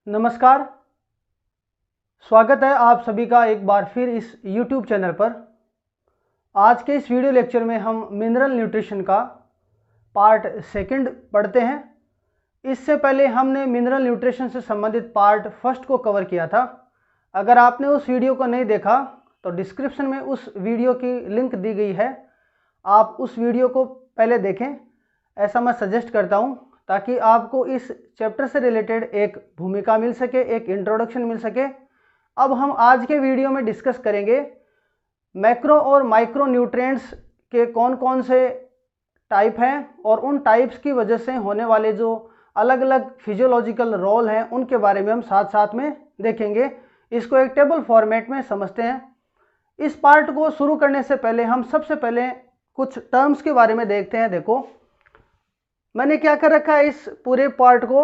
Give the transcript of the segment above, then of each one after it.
नमस्कार। स्वागत है आप सभी का एक बार फिर इस YouTube चैनल पर। आज के इस वीडियो लेक्चर में हम मिनरल न्यूट्रिशन का पार्ट सेकंड पढ़ते हैं। इससे पहले हमने मिनरल न्यूट्रिशन से संबंधित पार्ट फर्स्ट को कवर किया था। अगर आपने उस वीडियो को नहीं देखा तो डिस्क्रिप्शन में उस वीडियो की लिंक दी गई है, आप उस वीडियो को पहले देखें, ऐसा मैं सजेस्ट करता हूँ, ताकि आपको इस चैप्टर से रिलेटेड एक भूमिका मिल सके, एक इंट्रोडक्शन मिल सके। अब हम आज के वीडियो में डिस्कस करेंगे मैक्रो और माइक्रो न्यूट्रिएंट्स के कौन कौन से टाइप हैं और उन टाइप्स की वजह से होने वाले जो अलग अलग फिजियोलॉजिकल रोल हैं उनके बारे में हम साथ साथ में देखेंगे। इसको एक टेबल फॉर्मेट में समझते हैं। इस पार्ट को शुरू करने से पहले हम सबसे पहले कुछ टर्म्स के बारे में देखते हैं। देखो, मैंने क्या कर रखा है, इस पूरे पार्ट को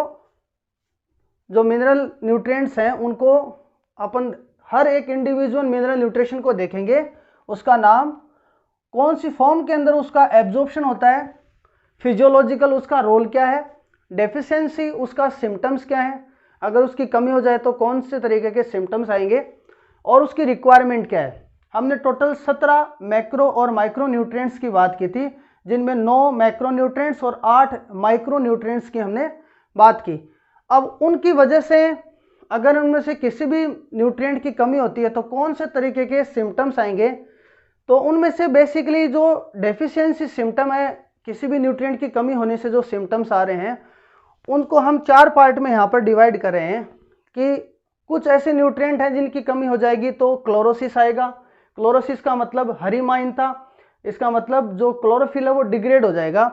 जो मिनरल न्यूट्रिएंट्स हैं उनको अपन हर एक इंडिविजुअल मिनरल न्यूट्रिशन को देखेंगे, उसका नाम, कौन सी फॉर्म के अंदर उसका एब्जॉर्प्शन होता है, फिजियोलॉजिकल उसका रोल क्या है, डेफिशिएंसी उसका सिम्टम्स क्या है, अगर उसकी कमी हो जाए तो कौन से तरीके के सिम्टम्स आएंगे और उसकी रिक्वायरमेंट क्या है। हमने टोटल 17 मैक्रो और माइक्रो न्यूट्रिएंट्स की बात की थी, जिनमें 9 मैक्रो न्यूट्रिएंट्स और 8 माइक्रो न्यूट्रिएंट्स की हमने बात की। अब उनकी वजह से अगर उनमें से किसी भी न्यूट्रिएंट की कमी होती है तो कौन से तरीके के सिम्टम्स आएंगे। तो उनमें से बेसिकली जो डेफिशिएंसी सिम्टम है, किसी भी न्यूट्रिएंट की कमी होने से जो सिम्टम्स आ रहे हैं, उनको हम 4 पार्ट में यहाँ पर डिवाइड कर रहे हैं कि कुछ ऐसे न्यूट्रिएंट हैं जिनकी कमी हो जाएगी तो क्लोरोसिस आएगा। क्लोरोसिस का मतलब हरिमाइनता, इसका मतलब जो क्लोरोफिल है वो डिग्रेड हो जाएगा।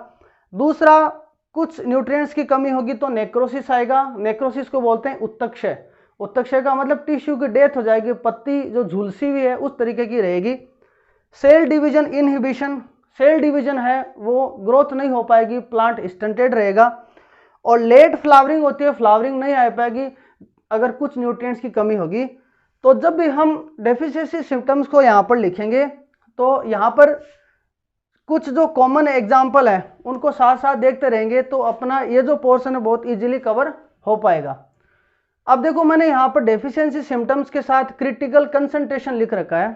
दूसरा, कुछ न्यूट्रिएंट्स की कमी होगी तो नेक्रोसिस आएगा। नेक्रोसिस को बोलते हैं उत्तक्षय। उत्तक्षय का मतलब टिश्यू की डेथ हो जाएगी, पत्ती जो झुलसी हुई है उस तरीके की रहेगी। Cell division inhibition, cell division है वो ग्रोथ नहीं हो पाएगी, प्लांट स्टंटेड रहेगा। और लेट फ्लावरिंग होती है, फ्लावरिंग नहीं आ पाएगी अगर कुछ न्यूट्रिएंट्स की कमी होगी। तो जब भी हम डेफिशिएंसी सिम्टम्स को यहाँ पर लिखेंगे तो यहाँ पर कुछ जो कॉमन एग्जाम्पल है उनको साथ साथ देखते रहेंगे तो अपना ये जो पोर्शन है बहुत इजीली कवर हो पाएगा। अब देखो, मैंने यहाँ पर डेफिशिएंसी सिम्टम्स के साथ क्रिटिकल कंसंट्रेशन लिख रखा है।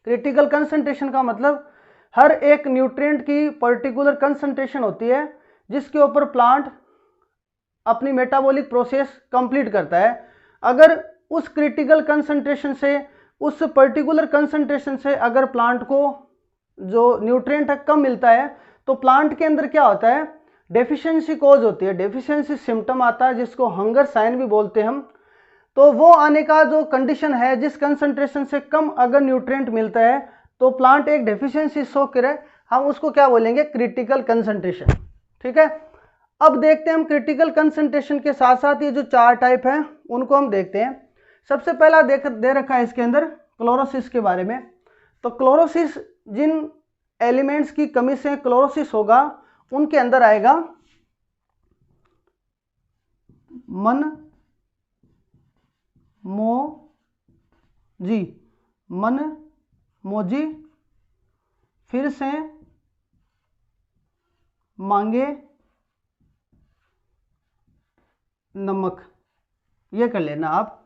क्रिटिकल कंसंट्रेशन का मतलब हर एक न्यूट्रिएंट की पर्टिकुलर कंसंट्रेशन होती है जिसके ऊपर प्लांट अपनी मेटाबॉलिक प्रोसेस कंप्लीट करता है। अगर उस क्रिटिकल कंसंट्रेशन से, उस पर्टिकुलर कंसंट्रेशन से अगर प्लांट को जो न्यूट्रिएंट है कम मिलता है तो प्लांट के अंदर क्या होता है, डेफिशिएंसी कॉज होती है, डेफिशिएंसी सिम्टम आता है जिसको हंगर साइन भी बोलते हैं हम। तो वो आने का जो कंडीशन है, जिस कंसंट्रेशन से कम अगर न्यूट्रिएंट मिलता है तो प्लांट एक डेफिशिएंसी शो करे, हम उसको क्या बोलेंगे, क्रिटिकल कंसंट्रेशन। ठीक है, अब देखते हैं हम क्रिटिकल कंसंट्रेशन के साथ साथ ये जो 4 टाइप हैं उनको हम देखते हैं। सबसे पहला दे रखा है इसके अंदर क्लोरोसिस के बारे में। तो क्लोरोसिस, जिन एलिमेंट्स की कमी से क्लोरोसिस होगा उनके अंदर आएगा मन मोजी, फिर से मांगे नमक। ये कर लेना आप,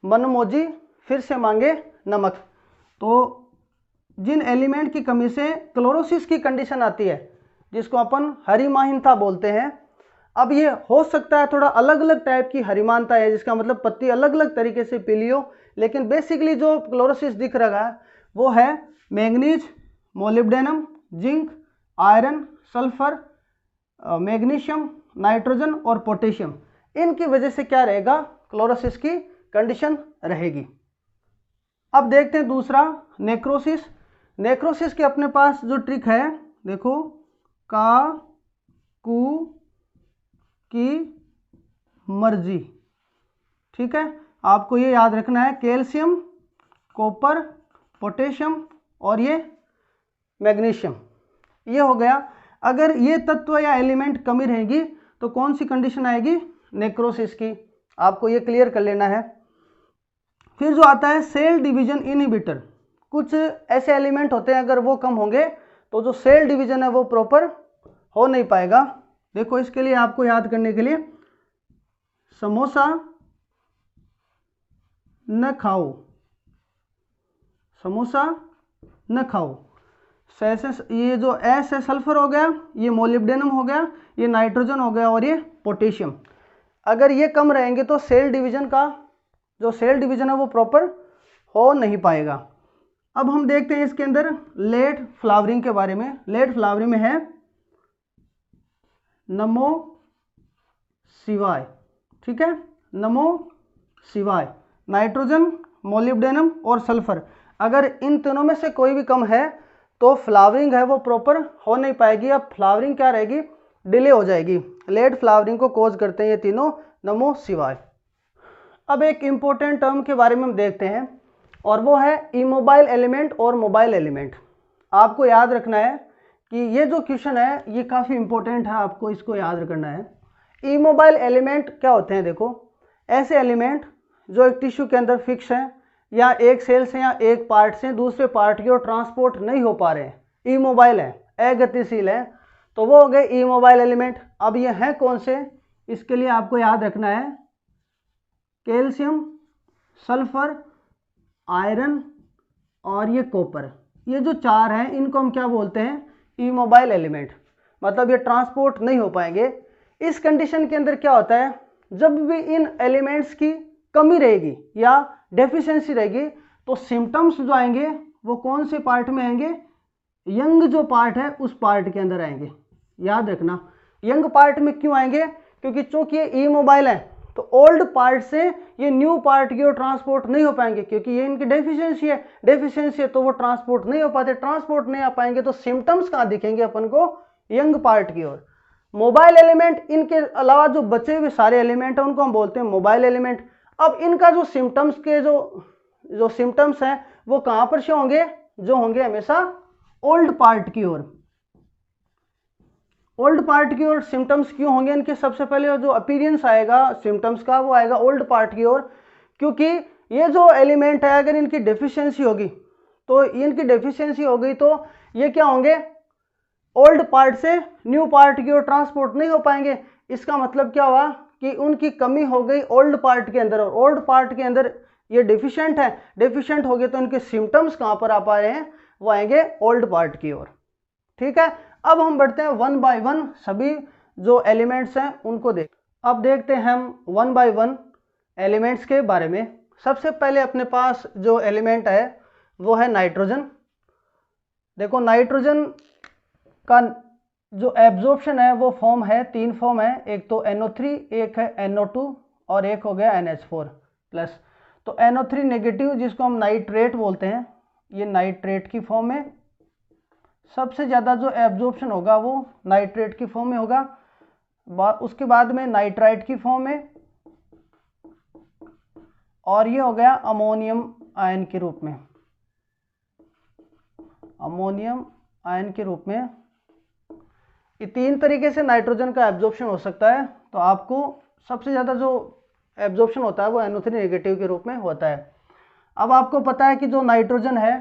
मन मोजी फिर से मांगे नमक। तो जिन एलिमेंट की कमी से क्लोरोसिस की कंडीशन आती है जिसको अपन हरिमानता बोलते हैं। अब ये हो सकता है थोड़ा अलग अलग टाइप की हरिमानता है, जिसका मतलब पत्ती अलग अलग तरीके से पीली हो, लेकिन बेसिकली जो क्लोरोसिस दिख रहा है वो है manganese, molybdenum, zinc, iron, sulphur, magnesium, nitrogen और पोटेशियम। इनकी वजह से क्या रहेगा, क्लोरोसिस की कंडीशन रहेगी। अब देखते हैं दूसरा, नेक्रोसिस। नेक्रोसिस के अपने पास जो ट्रिक है, देखो, का कु की मर्जी। ठीक है, आपको ये याद रखना है, कैल्शियम, कॉपर, पोटेशियम और ये मैग्नीशियम। ये हो गया। अगर ये तत्व या एलिमेंट कमी रहेगी तो कौन सी कंडीशन आएगी, नेक्रोसिस की। आपको ये क्लियर कर लेना है। फिर जो आता है सेल डिवीजन इनहिबिटर। कुछ ऐसे एलिमेंट होते हैं अगर वो कम होंगे तो जो सेल डिवीजन है वो प्रॉपर हो नहीं पाएगा। देखो, इसके लिए आपको याद करने के लिए समोसा न खाओ, समोसा न खाओ। ये जो एस है सल्फर हो गया, ये मोलिब्डेनम हो गया, ये नाइट्रोजन हो गया और ये पोटेशियम। अगर ये कम रहेंगे तो सेल डिवीजन का जो सेल डिवीजन है वो प्रॉपर हो नहीं पाएगा। अब हम देखते हैं इसके अंदर लेट फ्लावरिंग के बारे में। लेट फ्लावरिंग में है नमो शिवाय, ठीक है, नमो शिवाय, नाइट्रोजन, मोलिब्डेनम और सल्फर। अगर इन तीनों में से कोई भी कम है तो फ्लावरिंग है वो प्रॉपर हो नहीं पाएगी। अब फ्लावरिंग क्या रहेगी, डिले हो जाएगी। लेट फ्लावरिंग को कॉज करते हैं ये तीनों नमो शिवाय। अब एक इंपॉर्टेंट टर्म के बारे में हम देखते हैं और वो है इमोबाइल एलिमेंट और मोबाइल एलिमेंट। आपको याद रखना है कि ये जो क्वेश्चन है ये काफ़ी इंपॉर्टेंट है, आपको इसको याद रखना है। इमोबाइल एलिमेंट क्या होते हैं, देखो ऐसे एलिमेंट जो एक टिश्यू के अंदर फिक्स हैं या एक सेल से या एक पार्ट से दूसरे पार्ट की ओर ट्रांसपोर्ट नहीं हो पा रहे हैं, इमोबाइल है, अगतिशील है, तो वो हो गए इमोबाइल एलिमेंट। अब ये हैं कौन से, इसके लिए आपको याद रखना है कैल्शियम, सल्फर, आयरन और ये कॉपर। ये जो चार हैं इनको हम क्या बोलते हैं, इमोबाइल एलिमेंट, मतलब ये ट्रांसपोर्ट नहीं हो पाएंगे। इस कंडीशन के अंदर क्या होता है, जब भी इन एलिमेंट्स की कमी रहेगी या डेफिशिएंसी रहेगी तो सिम्टम्स जो आएंगे वो कौन से पार्ट में आएंगे, यंग जो पार्ट है उस पार्ट के अंदर आएंगे। याद रखना यंग पार्ट में क्यों आएंगे, क्योंकि चूंकि ये इमोबाइल है तो ओल्ड पार्ट से ये न्यू पार्ट की ओर ट्रांसपोर्ट नहीं हो पाएंगे, क्योंकि ये इनकी डेफिशिएंसी है तो वो ट्रांसपोर्ट नहीं हो पाते। ट्रांसपोर्ट नहीं आ पाएंगे तो सिम्टम्स कहाँ दिखेंगे अपन को, यंग पार्ट की ओर। मोबाइल एलिमेंट, इनके अलावा जो बचे हुए सारे एलिमेंट हैं उनको हम बोलते हैं मोबाइल एलिमेंट। अब इनका जो सिम्टम्स के जो सिम्टम्स हैं वो कहाँ पर शो होंगे, जो होंगे हमेशा ओल्ड पार्ट की ओर। ओल्ड पार्ट की ओर सिम्टम्स क्यों होंगे इनके, सबसे पहले जो अपीयरेंस आएगा सिम्टम्स का वो आएगा ओल्ड पार्ट की ओर, क्योंकि ये जो एलिमेंट है अगर इनकी डेफिशिएंसी होगी तो इनकी डेफिशिएंसी हो गई तो ये क्या होंगे, ओल्ड पार्ट से न्यू पार्ट की ओर ट्रांसपोर्ट नहीं हो पाएंगे। इसका मतलब क्या हुआ कि उनकी कमी हो गई ओल्ड पार्ट के अंदर, और ओल्ड पार्ट के अंदर ये डेफिशिएंट है, डेफिशिएंट हो गए तो इनके सिम्टम्स कहाँ पर आ पा रहे हैं, वो आएंगे ओल्ड पार्ट की ओर। ठीक है, अब हम बढ़ते हैं वन बाय वन सभी जो एलिमेंट्स हैं उनको देख। अब देखते हैं हम वन बाय वन एलिमेंट्स के बारे में। सबसे पहले अपने पास जो एलिमेंट है वो है नाइट्रोजन। देखो नाइट्रोजन का जो एब्जॉर्प्शन है वो फॉर्म है, तीन फॉर्म है, एक तो NO3, एक है NO2 और एक हो गया NH4 प्लस। तो NO3 नेगेटिव जिसको हम नाइट्रेट बोलते हैं, ये नाइट्रेट की फॉर्म में सबसे ज़्यादा जो एब्जॉर्प्शन होगा वो नाइट्रेट की फॉर्म में होगा, उसके बाद में नाइट्राइट की फॉर्म में, और ये हो गया अमोनियम आयन के रूप में, अमोनियम आयन के रूप में। ये तीन तरीके से नाइट्रोजन का एब्जॉर्प्शन हो सकता है, तो आपको सबसे ज़्यादा जो एब्जॉर्प्शन होता है वो NO3 नेगेटिव के रूप में होता है। अब आपको पता है कि जो नाइट्रोजन है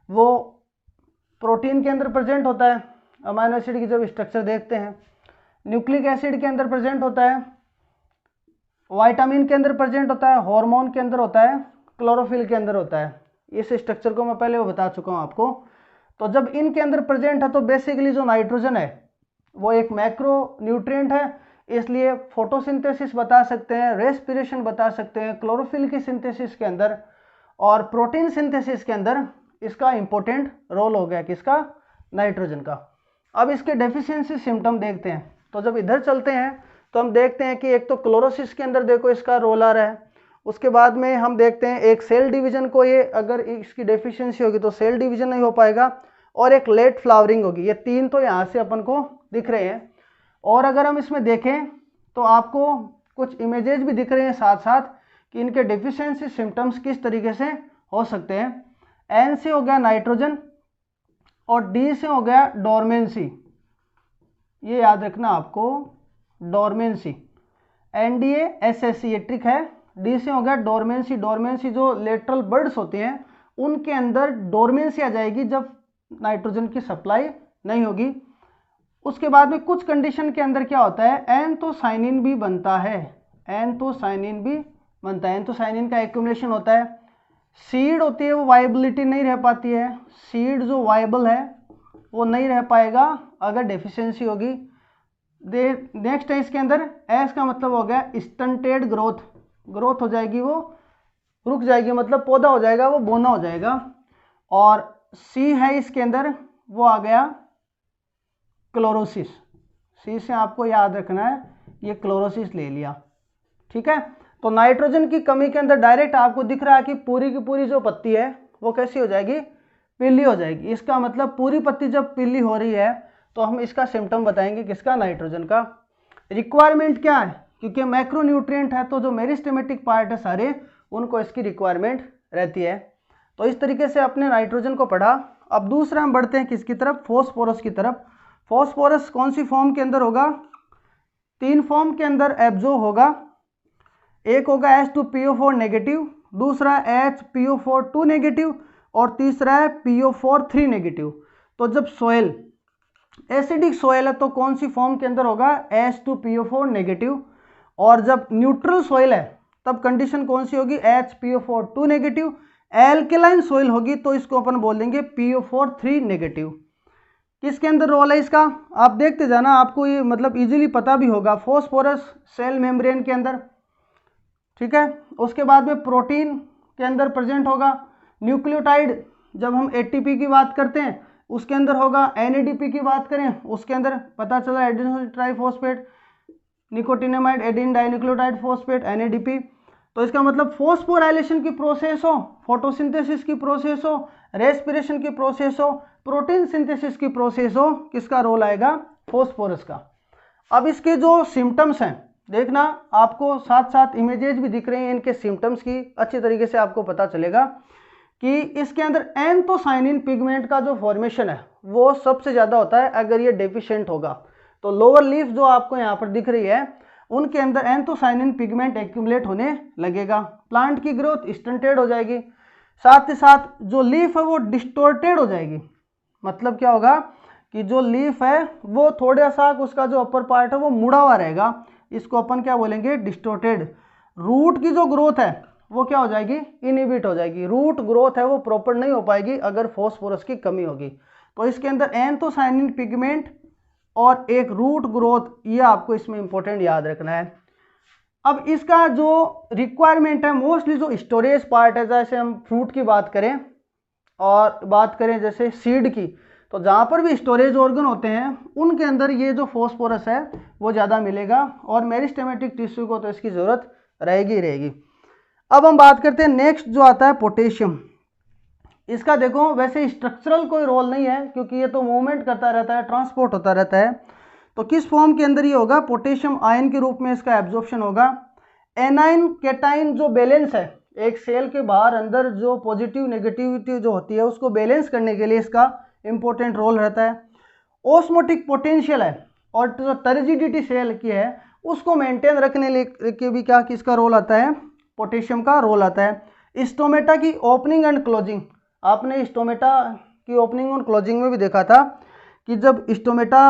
वो प्रोटीन के अंदर प्रेजेंट होता है, अमीनो एसिड की जब स्ट्रक्चर देखते हैं, न्यूक्लिक एसिड के अंदर प्रेजेंट होता है, विटामिन के अंदर प्रेजेंट होता है, हार्मोन के अंदर होता है, क्लोरोफिल के अंदर होता है। इस स्ट्रक्चर को मैं पहले वो बता चुका हूँ आपको। तो जब इनके अंदर प्रेजेंट है तो बेसिकली जो नाइट्रोजन है वो एक मैक्रो न्यूट्रिएंट है, इसलिए फोटोसिंथेसिस बता सकते हैं, रेस्पिरेशन बता सकते हैं, क्लोरोफिल की सिंथेसिस के अंदर और प्रोटीन सिंथेसिस के अंदर इसका इंपॉर्टेंट रोल हो गया किसका, नाइट्रोजन का। अब इसके डेफिशिएंसी सिम्टम देखते हैं। तो जब इधर चलते हैं तो हम देखते हैं कि एक तो क्लोरोसिस के अंदर देखो इसका रोल आ रहा है, उसके बाद में हम देखते हैं एक सेल डिवीजन को, ये अगर इसकी डेफिशिएंसी होगी तो सेल डिवीजन नहीं हो पाएगा, और एक लेट फ्लावरिंग होगी। ये तीन तो यहाँ से अपन को दिख रहे हैं, और अगर हम इसमें देखें तो आपको कुछ इमेजेस भी दिख रहे हैं साथ साथ कि इनके डेफिशिएंसी सिम्टम्स किस तरीके से हो सकते हैं। N से हो गया नाइट्रोजन और D से हो गया डोरमेंसी, ये याद रखना आपको, डोरमेंसी, NDA SSC ये ट्रिक है। D से हो गया डोरमेंसी, डोरमेंसी जो लेटरल बर्ड्स होते हैं उनके अंदर डोरमेंसी आ जाएगी जब नाइट्रोजन की सप्लाई नहीं होगी। उसके बाद में कुछ कंडीशन के अंदर क्या होता है, एंथोसाइनिन भी बनता है, एंथोसाइनिन भी बनता है, एंथोसायनिन का एक्यूमुलेशन होता है। सीड होती है वो वाइबिलिटी नहीं रह पाती है, सीड जो वाइबल है वो नहीं रह पाएगा अगर डेफिशिएंसी होगी। नेक्स्ट है इसके अंदर एस का मतलब हो गया स्टंटेड ग्रोथ, ग्रोथ हो जाएगी वो रुक जाएगी, मतलब पौधा हो जाएगा वो बोना हो जाएगा। और सी है इसके अंदर वो आ गया क्लोरोसिस, सी से आपको याद रखना है ये क्लोरोसिस ले लिया, ठीक है। तो नाइट्रोजन की कमी के अंदर डायरेक्ट आपको दिख रहा है कि पूरी की पूरी जो पत्ती है वो कैसी हो जाएगी, पीली हो जाएगी। इसका मतलब पूरी पत्ती जब पीली हो रही है तो हम इसका सिम्टम बताएंगे किसका, नाइट्रोजन का। रिक्वायरमेंट क्या है, क्योंकि मैक्रोन्यूट्रिएंट है तो जो मेरिस्टेमेटिक पार्ट है सारे उनको इसकी रिक्वायरमेंट रहती है। तो इस तरीके से अपने नाइट्रोजन को पढ़ा। अब दूसरा हम बढ़ते हैं किसकी तरफ, फॉस्फोरस की तरफ। फॉस्फोरस कौन सी फॉर्म के अंदर होगा, 3 फॉर्म के अंदर एब्जॉर्ब होगा। एक होगा H2PO4 नेगेटिव, दूसरा HPO4 नेगेटिव और तीसरा है PO4 नेगेटिव। तो जब सोयल एसिडिक सोयल है तो कौन सी फॉर्म के अंदर होगा, H2PO4 नेगेटिव। और जब न्यूट्रल सोयल है तब कंडीशन कौन सी होगी, HPO4 नेगेटिव। एल्केलाइन सोयल होगी तो इसको अपन बोल देंगे PO4 नेगेटिव। किसके अंदर रोल है इसका, आप देखते जाना, आपको ये मतलब इजीली पता भी होगा। फॉस्फोरस सेल मेम्ब्रेन के अंदर, ठीक है। उसके बाद में प्रोटीन के अंदर प्रेजेंट होगा। न्यूक्लियोटाइड जब हम ATP की बात करते हैं उसके अंदर होगा। NADP की बात करें उसके अंदर पता चला adenosine triphosphate, nicotinamide Adin dinucleotide phosphate NADP। तो इसका मतलब फॉस्फोराइलेशन की प्रोसेस हो, फोटोसिंथेसिस की प्रोसेस हो, रेस्पिरेशन की प्रोसेस हो, प्रोटीन सिंथेसिस की प्रोसेस हो, किसका रोल आएगा, फॉस्फोरस का। अब इसके जो सिम्टम्स हैं देखना, आपको साथ साथ इमेजेस भी दिख रही हैं इनके सिम्टम्स की, अच्छी तरीके से आपको पता चलेगा कि इसके अंदर एंथोसायनिन पिगमेंट का जो फॉर्मेशन है वो सबसे ज़्यादा होता है अगर ये डेफिशिएंट होगा। तो लोअर लीफ जो आपको यहाँ पर दिख रही है उनके अंदर एंथोसायनिन पिगमेंट एक्यूमुलेट होने लगेगा, प्लांट की ग्रोथ स्टंटेड हो जाएगी, साथ ही साथ जो लीफ है वो डिस्टोर्टेड हो जाएगी। मतलब क्या होगा कि जो लीफ है वो थोड़ा सा उसका जो अपर पार्ट है वो मुड़ा हुआ रहेगा, इसको अपन क्या बोलेंगे, डिस्टोर्टेड। रूट की जो ग्रोथ है वो क्या हो जाएगी, इनहिबिट हो जाएगी, रूट ग्रोथ है वो प्रॉपर नहीं हो पाएगी अगर फॉस्फोरस की कमी होगी। तो इसके अंदर एंथोसायनिन पिगमेंट और एक रूट ग्रोथ, ये आपको इसमें इंपॉर्टेंट याद रखना है। अब इसका जो रिक्वायरमेंट है मोस्टली जो स्टोरेज पार्ट है, जैसे हम फ्रूट की बात करें और बात करें जैसे सीड की, तो जहाँ पर भी स्टोरेज ऑर्गन होते हैं उनके अंदर ये जो फॉस्फोरस है वो ज़्यादा मिलेगा और मेरिस्टेमेटिक टिश्यू को तो इसकी ज़रूरत रहेगी ही रहेगी। अब हम बात करते हैं नेक्स्ट जो आता है पोटेशियम। इसका देखो वैसे स्ट्रक्चरल कोई रोल नहीं है क्योंकि ये तो मूवमेंट करता रहता है, ट्रांसपोर्ट होता रहता है। तो किस फॉर्म के अंदर ये होगा, पोटेशियम आयन के रूप में इसका एब्जॉर्प्शन होगा। एनाइन केटाइन जो बैलेंस है एक सेल के बाहर अंदर जो पॉजिटिव नेगेटिविटी जो होती है उसको बैलेंस करने के लिए इसका इंपॉर्टेंट रोल रहता है। ऑस्मोटिक पोटेंशियल है और जो टर्जिडिटी सेल की है उसको मेंटेन रखने के भी क्या किसका रोल आता है, पोटेशियम का रोल आता है। स्टोमेटा की ओपनिंग एंड क्लोजिंग, आपने स्टोमेटा की ओपनिंग और क्लोजिंग में भी देखा था कि जब स्टोमेटा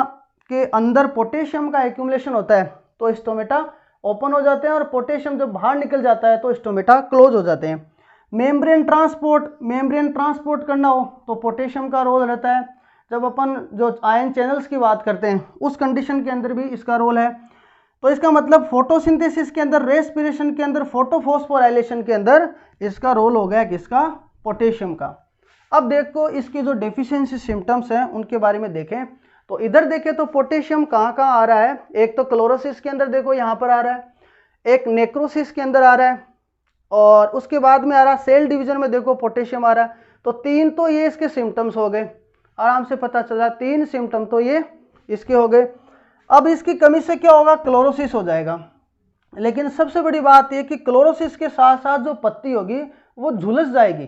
के अंदर पोटेशियम का एक्यूमुलेशन होता है तो स्टोमेटा ओपन हो जाते हैं और पोटेशियम जब बाहर निकल जाता है तो स्टोमेटा क्लोज हो जाते हैं। मेम्ब्रेन ट्रांसपोर्ट करना हो तो पोटेशियम का रोल रहता है। जब अपन जो आयन चैनल्स की बात करते हैं उस कंडीशन के अंदर भी इसका रोल है। तो इसका मतलब फोटोसिंथेसिस के अंदर, रेस्पिरेशन के अंदर, फोटोफॉस्फोराइलेशन के अंदर इसका रोल हो गया किसका, पोटेशियम का। अब देखो इसकी जो डेफिशिएंसी सिम्टम्स हैं उनके बारे में देखें तो इधर देखें तो पोटेशियम कहाँ कहाँ आ रहा है, एक तो क्लोरोसिस के अंदर देखो यहाँ पर आ रहा है, एक नेक्रोसिस के अंदर आ रहा है और उसके बाद में आ रहा है सेल डिवीजन में देखो पोटेशियम आ रहा है। तो 3 तो ये इसके सिम्टम्स हो गए, आराम से पता चला 3 सिम्टम तो ये इसके हो गए। अब इसकी कमी से क्या होगा, क्लोरोसिस हो जाएगा। लेकिन सबसे बड़ी बात यह कि क्लोरोसिस के साथ साथ जो पत्ती होगी वो झुलस जाएगी।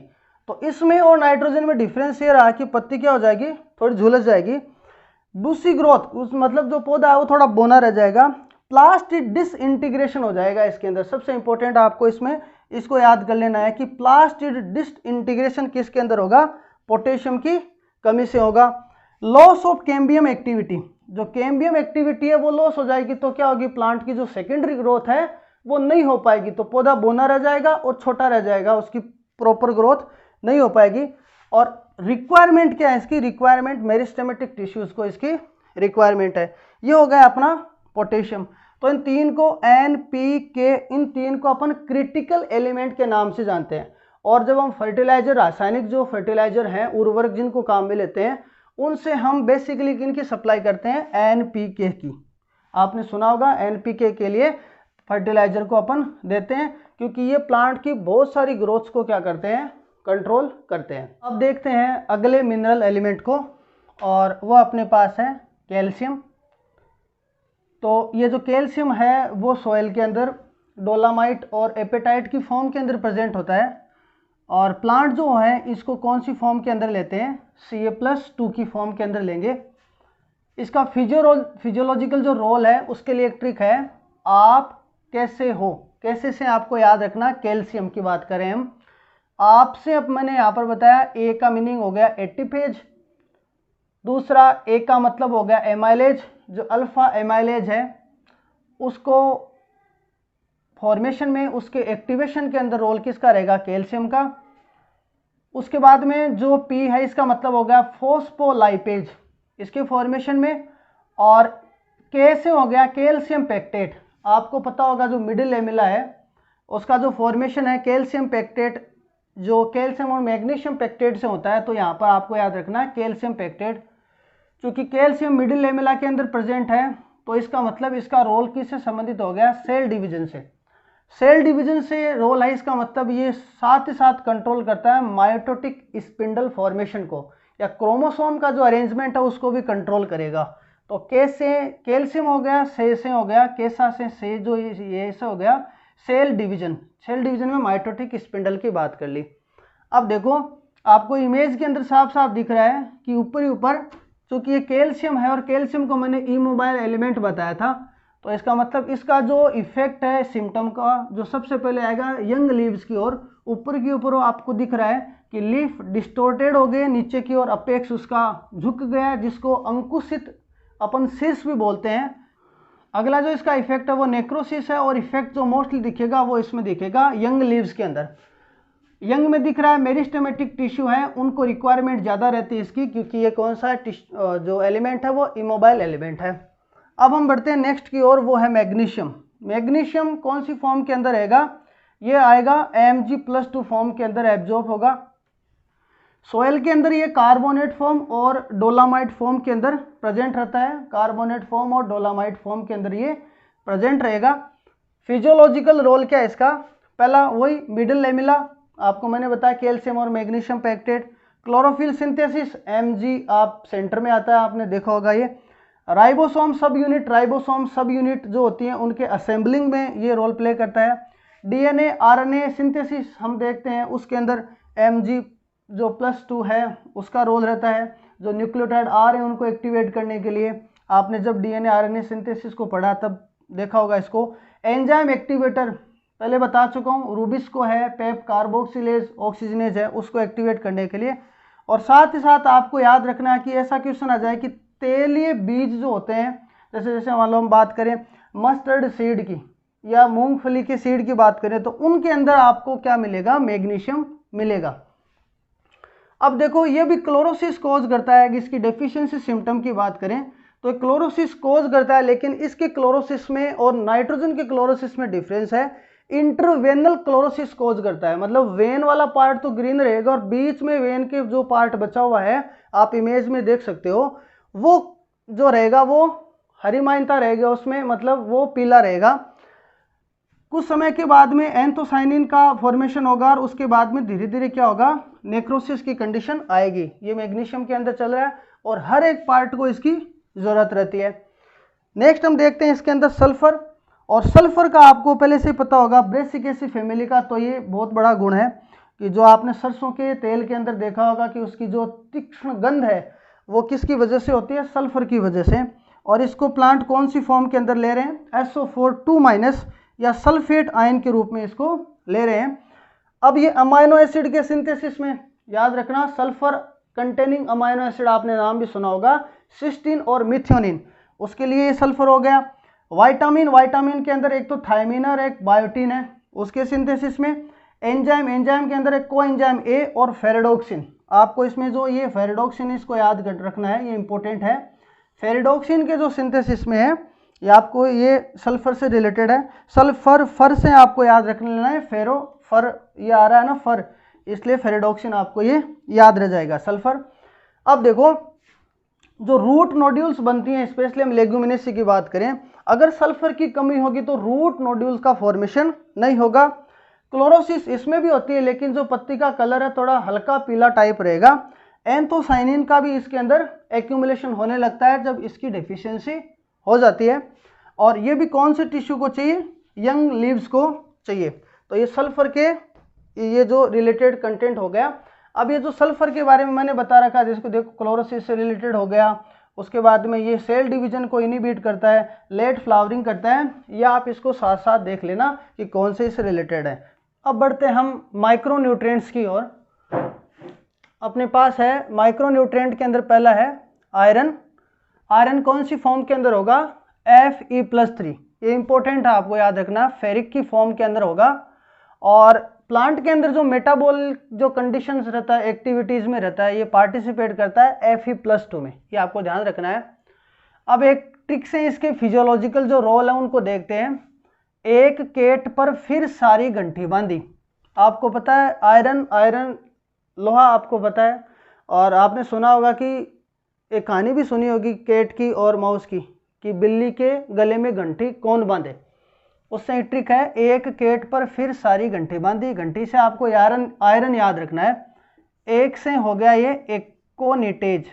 तो इसमें और नाइट्रोजन में डिफरेंस ये रहा कि पत्ती क्या हो जाएगी, थोड़ी झुलस जाएगी। दूसरी ग्रोथ उस मतलब जो पौधा है वो थोड़ा बोना रह जाएगा। प्लास्टिक डिसइंटीग्रेशन हो जाएगा इसके अंदर। सबसे इंपॉर्टेंट आपको इसमें इसको याद कर लेना है कि प्लास्टिक डिसइंटीग्रेशन किसके अंदर होगा, पोटेशियम की कमी से होगा। लॉस ऑफ कैम्बियम एक्टिविटी, जो कैम्बियम एक्टिविटी है वो लॉस हो जाएगी तो क्या होगी, प्लांट की जो सेकेंडरी ग्रोथ है वो नहीं हो पाएगी तो पौधा बोना रह जाएगा और छोटा रह जाएगा, उसकी प्रॉपर ग्रोथ नहीं हो पाएगी। और रिक्वायरमेंट क्या है इसकी? रिक्वायरमेंट मेरिस्टेमेटिक टिश्यूज को इसकी रिक्वायरमेंट है। ये हो गया अपना पोटेशियम। तो इन तीन को NPK, इन तीन को अपन क्रिटिकल एलिमेंट के नाम से जानते हैं। और जब हम फर्टिलाइजर, रासायनिक जो फर्टिलाइजर हैं, उर्वरक जिनको काम में लेते हैं, उनसे हम बेसिकली किनकी सप्लाई करते हैं? NPK की। आपने सुना होगा NPK के लिए फर्टिलाइजर को अपन देते हैं, क्योंकि ये प्लांट की बहुत सारी ग्रोथ को क्या करते हैं? कंट्रोल करते हैं। अब देखते हैं अगले मिनरल एलिमेंट को, और वो अपने पास है कैल्शियम। तो ये जो कैल्शियम है वो सॉइल के अंदर डोलामाइट और एपेटाइट की फॉर्म के अंदर प्रेजेंट होता है। और प्लांट जो है इसको कौन सी फॉर्म के अंदर लेते हैं? Ca+2 की फॉर्म के अंदर लेंगे। इसका फिजियोलॉजिकल जो रोल है उसके लिए एक ट्रिक है, आप कैसे हो, कैसे से आपको याद रखना। कैल्शियम की बात करें हम, आपसे अब मैंने यहाँ पर बताया ए का मीनिंग हो गया एटिपेज, दूसरा ए का मतलब हो गया एमाइलेज। जो अल्फा एमाइलेज है उसको फॉर्मेशन में, उसके एक्टिवेशन के अंदर रोल किसका रहेगा? कैल्शियम का। उसके बाद में जो पी है इसका मतलब हो गया फोस्फोलाइपेज इसके फॉर्मेशन में। और के से हो गया कैल्शियम पेक्टेट। आपको पता होगा जो मिडिल लेमिला है उसका जो फॉर्मेशन है कैल्शियम पेक्टेट, जो कैल्शियम और मैग्नीशियम पेक्टेट से होता है। तो यहाँ पर आपको याद रखना है कैल्शियम पेक्टेट। चूंकि कैल्शियम मिडिल लेमिला के अंदर प्रेजेंट है तो इसका मतलब इसका रोल किससे संबंधित हो गया? सेल डिवीजन से। सेल डिवीजन से रोल है, इसका मतलब ये साथ ही साथ कंट्रोल करता है माइटोटिक स्पिंडल फॉर्मेशन को, या क्रोमोसोम का जो अरेंजमेंट है उसको भी कंट्रोल करेगा। तो के से कैल्शियम हो गया, से हो गया कैसा से जो ये से हो गया सेल डिवीजन। सेल डिवीजन में माइटोटिक स्पिंडल की बात कर ली। अब देखो आपको इमेज के अंदर साफ साफ दिख रहा है कि ऊपर ही ऊपर चूंकि ये कैल्शियम है और कैल्शियम को मैंने इमोबाइल एलिमेंट बताया था, तो इसका मतलब इसका जो इफेक्ट है सिम्टम का जो सबसे पहले आएगा यंग लीव्स की ओर। ऊपर की ऊपर आपको दिख रहा है कि लीफ डिस्टोर्टेड हो गए नीचे की ओर, अपेक्स उसका झुक गया, जिसको अंकुशित अपन शीर्ष भी बोलते हैं। अगला जो इसका इफेक्ट है वो नेक्रोसिस है, और इफेक्ट जो मोस्टली दिखेगा वो इसमें दिखेगा यंग लीव्स के अंदर। यंग में दिख रहा है मेरिस्टेमेटिक टिश्यू है, उनको रिक्वायरमेंट ज़्यादा रहती है इसकी, क्योंकि ये कौन सा जो एलिमेंट है वो इमोबाइल एलिमेंट है। अब हम बढ़ते हैं नेक्स्ट की ओर, वो है मैग्नीशियम। मैग्नीशियम कौन सी फॉर्म के अंदर रहेगा? ये आएगा Mg+2 फॉर्म के अंदर एब्जॉर्ब होगा। सोयल के अंदर ये कार्बोनेट फॉर्म और डोलामाइट फॉर्म के अंदर प्रेजेंट रहता है। कार्बोनेट फॉर्म और डोलामाइट फॉर्म के अंदर ये प्रेजेंट रहेगा। फिजियोलॉजिकल रोल क्या है इसका? पहला वही मिडिल लेमिला, आपको मैंने बताया कैल्शियम और magnesium pectate. Chlorophyll synthesis Mg आप सेंटर में आता है, आपने देखा होगा ये। राइबोसोम सब यूनिट जो होती हैं उनके असेंबलिंग में ये रोल प्ले करता है। DNA RNA सिंथेसिस हम देखते हैं उसके अंदर Mg+2 है उसका रोल रहता है। जो न्यूक्लियोटाइड आ रहे हैं उनको एक्टिवेट करने के लिए, आपने जब DNA RNA सिंथेसिस को पढ़ा तब देखा होगा इसको। एंजाइम एक्टिवेटर पहले बता चुका हूँ, रूबिस्को है, पेप कार्बोक्सिलेज ऑक्सीजनेज है, उसको एक्टिवेट करने के लिए। और साथ ही साथ आपको याद रखना है कि ऐसा क्वेश्चन आ जाए कि तेलीय बीज जो होते हैं, जैसे जैसे मान लो हम बात करें मस्टर्ड सीड की या मूंगफली के सीड की बात करें, तो उनके अंदर आपको क्या मिलेगा? मैग्नीशियम मिलेगा। अब देखो ये भी क्लोरोसिस कोज करता है। इसकी डेफिशिएंसी सिम्टम की बात करें तो क्लोरोसिस कोज करता है, लेकिन इसके क्लोरोसिस में और नाइट्रोजन के क्लोरोसिस में डिफरेंस है। इंटरवेनल क्लोरोसिस कोज करता है, मतलब वेन वाला पार्ट तो ग्रीन रहेगा और बीच में वेन के जो पार्ट बचा हुआ है आप इमेज में देख सकते हो, वो जो रहेगा वो हरिमाइनता रहेगा उसमें, मतलब वो पीला रहेगा। कुछ समय के बाद में एंथोसाइनिन का फॉर्मेशन होगा और उसके बाद में धीरे धीरे क्या होगा? नेक्रोसिस की कंडीशन आएगी। ये मैग्नीशियम के अंदर चल रहा है और हर एक पार्ट को इसकी जरूरत रहती है। नेक्स्ट हम देखते हैं इसके अंदर सल्फर। और सल्फर का आपको पहले से पता होगा ब्रेसिकेसी फैमिली का, तो ये बहुत बड़ा गुण है कि जो आपने सरसों के तेल के अंदर देखा होगा कि उसकी जो तीक्ष्ण गंध है वो किसकी वजह से होती है? सल्फर की वजह से। और इसको प्लांट कौन सी फॉर्म के अंदर ले रहे हैं? SO4 या सल्फेट आयन के रूप में इसको ले रहे हैं। अब ये अमाइनो एसिड के सिंथेसिस में याद रखना, सल्फर कंटेनिंग अमाइनो एसिड आपने नाम भी सुना होगा, सिस्टीन और मिथ्योनिन, उसके लिए ये सल्फर हो गया। विटामिन के अंदर एक तो थायमिन और एक बायोटिन है, उसके सिंथेसिस में। एंजाइम के अंदर एक कोएंजाइम ए और फेरिडोक्सिन। आपको इसमें जो ये फेरिडोक्सिन, इसको याद रखना है, ये इंपॉर्टेंट है। फेरिडोक्सिन के जो सिंथेसिस में है, ये आपको ये सल्फर से रिलेटेड है। सल्फर फर से आपको याद रख लेना है, फेरो फर ये आ रहा है ना, फर, इसलिए फेरिडोक्सिन आपको ये याद रह जाएगा, सल्फर। अब देखो जो रूट नोड्यूल्स बनती हैं, स्पेशली हम लेग्यूमिनेसी की बात करें, अगर सल्फर की कमी होगी तो रूट नोड्यूल्स का फॉर्मेशन नहीं होगा। क्लोरोसिस इसमें भी होती है, लेकिन जो पत्ती का कलर है थोड़ा हल्का पीला टाइप रहेगा। एंथोसाइनिन का भी इसके अंदर एक्यूमुलेशन होने लगता है जब इसकी डेफिशिएंसी हो जाती है। और ये भी कौन से टिश्यू को चाहिए? यंग लीव्स को चाहिए। तो ये सल्फर के ये जो रिलेटेड कंटेंट हो गया। अब ये जो सल्फर के बारे में मैंने बता रखा है, जिसको देखो क्लोरोसिस से रिलेटेड हो गया, उसके बाद में ये सेल डिवीजन को इनिबिट करता है, लेट फ्लावरिंग करता है, या आप इसको साथ साथ देख लेना कि कौन से इससे रिलेटेड है। अब बढ़ते हैं हम माइक्रो न्यूट्रिएंट्स की ओर। अपने पास है माइक्रो न्यूट्रिएंट के अंदर पहला है आयरन। आयरन कौन सी फॉर्म के अंदर होगा? Fe+3। ये इंपॉर्टेंट है, आपको याद रखना, फेरिक की फॉर्म के अंदर होगा। और प्लांट के अंदर जो मेटाबॉल जो कंडीशंस रहता है, एक्टिविटीज में रहता है, ये पार्टिसिपेट करता है Fe+2 में, ये आपको ध्यान रखना है। अब एक ट्रिक से इसके फिजियोलॉजिकल जो रोल है उनको देखते हैं। एक केट पर फिर सारी गंठी बांधी। आपको पता है आयरन लोहा आपको पता है, और आपने सुना होगा कि एक कहानी भी सुनी होगी केट की और माउस की, कि बिल्ली के गले में घंटी कौन बांधे। उससे ट्रिक है, एक केट पर फिर सारी घंटी बांधी। घंटी से आपको आयरन याद रखना है। एक से हो गया ये एकोनिटेज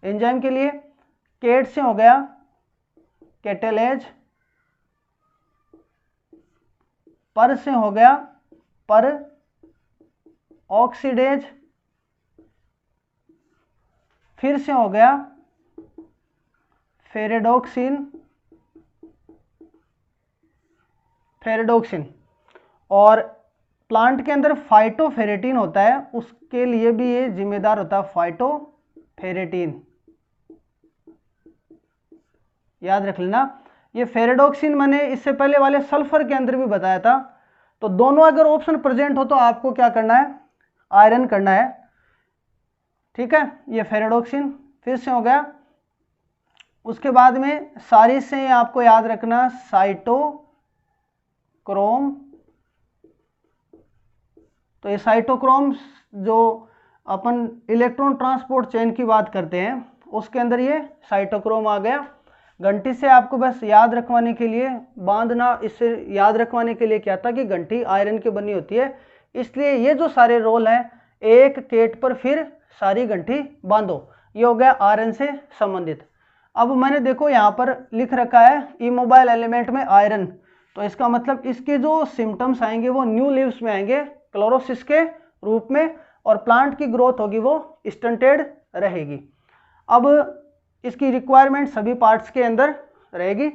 एंजाइम के लिए। केट से हो गया केटेलेज। पर से हो गया पर ऑक्सीडेज। फिर से हो गया फेरिडोक्सिन। और प्लांट के अंदर फाइटोफेरेटिन होता है, उसके लिए भी ये जिम्मेदार होता है, फाइटोफेरेटिन, याद रख लेना। ये फेरिडोक्सिन मैंने इससे पहले वाले सल्फर के अंदर भी बताया था। तो दोनों अगर ऑप्शन प्रेजेंट हो तो आपको क्या करना है? आयरन करना है, ठीक है। ये फेरिडोक्सिन फिर से हो गया। उसके बाद में सारी से आपको याद रखना साइटोक्रोम। तो ये साइटोक्रोम जो अपन इलेक्ट्रॉन ट्रांसपोर्ट चेन की बात करते हैं, उसके अंदर ये साइटोक्रोम आ गया। घंटी से आपको बस याद रखवाने के लिए बांधना, इससे याद रखवाने के लिए क्या था कि घंटी आयरन की बनी होती है, इसलिए ये जो सारे रोल हैं, एक केट पर फिर सारी घंटी बांधो, ये हो गया आयरन से संबंधित। अब मैंने देखो यहाँ पर लिख रखा है इमोबाइल एलिमेंट में आयरन, तो इसका मतलब इसके जो सिम्टम्स आएंगे वो न्यू लीव्स में आएंगे क्लोरोसिस के रूप में, और प्लांट की ग्रोथ होगी वो स्टंटेड रहेगी। अब इसकी रिक्वायरमेंट सभी पार्ट्स के अंदर रहेगी।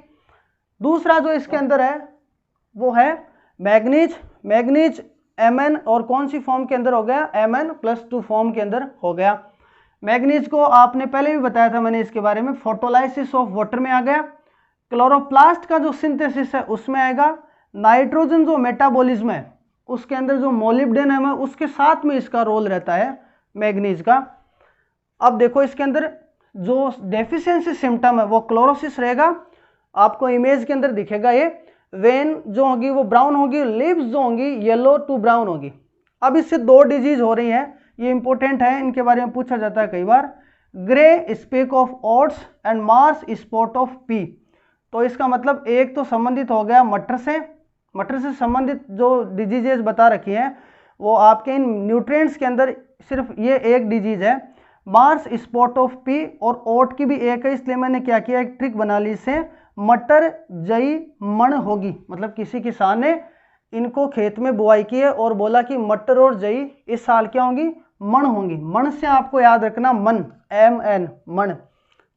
दूसरा जो इसके अंदर है वो है मैग्नीज। Mn और कौन सी फॉर्म के अंदर हो गया? Mn+2 फॉर्म के अंदर हो गया। मैग्नीज को आपने पहले भी बताया था मैंने इसके बारे में, फोटोलाइसिस ऑफ वाटर में आ गया। क्लोरोप्लास्ट का जो सिंथेसिस है उसमें आएगा। नाइट्रोजन जो मेटाबॉलिज्म है उसके अंदर जो मोलिब्डेनम है उसके साथ में इसका रोल रहता है मैग्नीज का। अब देखो इसके अंदर जो डेफिशिएंसी सिम्टम है वो क्लोरोसिस रहेगा। आपको इमेज के अंदर दिखेगा ये वेन जो होगी वो ब्राउन होगी, लीव्स जो होंगी येलो टू ब्राउन होगी। अब इससे दो डिजीज हो रही हैं, ये इंपॉर्टेंट है, इनके बारे में पूछा जाता है कई बार। Grey speck of oats and marsh spot of pea. तो इसका मतलब एक तो संबंधित हो गया मटर से संबंधित जो डिजीजेज बता रखी हैं वो आपके इन न्यूट्रिएंट्स के अंदर सिर्फ ये एक डिजीज है, मार्स स्पॉट ऑफ पी, और ओट की भी एक है, इसलिए मैंने क्या किया एक ट्रिक बना ली से मटर जई मण होगी। मतलब किसी किसान ने इनको खेत में बुआई की है और बोला कि मटर और जई इस साल क्या होंगी? मण होंगी। मण से आपको याद रखना मन, MN मण।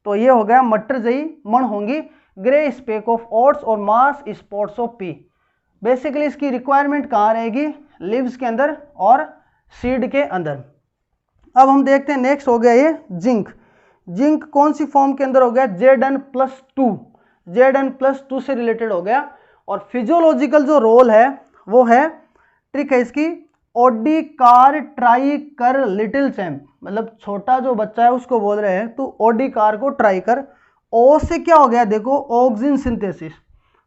तो ये हो गया मटर जई मण होंगी, ग्रे स्पेक ऑफ ओट्स और Mars spots of P. Basically इसकी रिक्वायरमेंट कहाँ रहेगी? लीव्स के अंदर और सीड के अंदर। अब हम देखते हैं नेक्स्ट हो गया ये जिंक। जिंक कौन सी फॉर्म के अंदर हो गया, Zn+2, Zn+2 से रिलेटेड हो गया। और फिजियोलॉजिकल जो रोल है वो है, ट्रिक है इसकी, ओडी कार ट्राई कर लिटिल चैम्प, मतलब छोटा जो बच्चा है उसको बोल रहे हैं तो ओडी कार को ट्राई कर। ओ से क्या हो गया देखो, oxygen synthesis,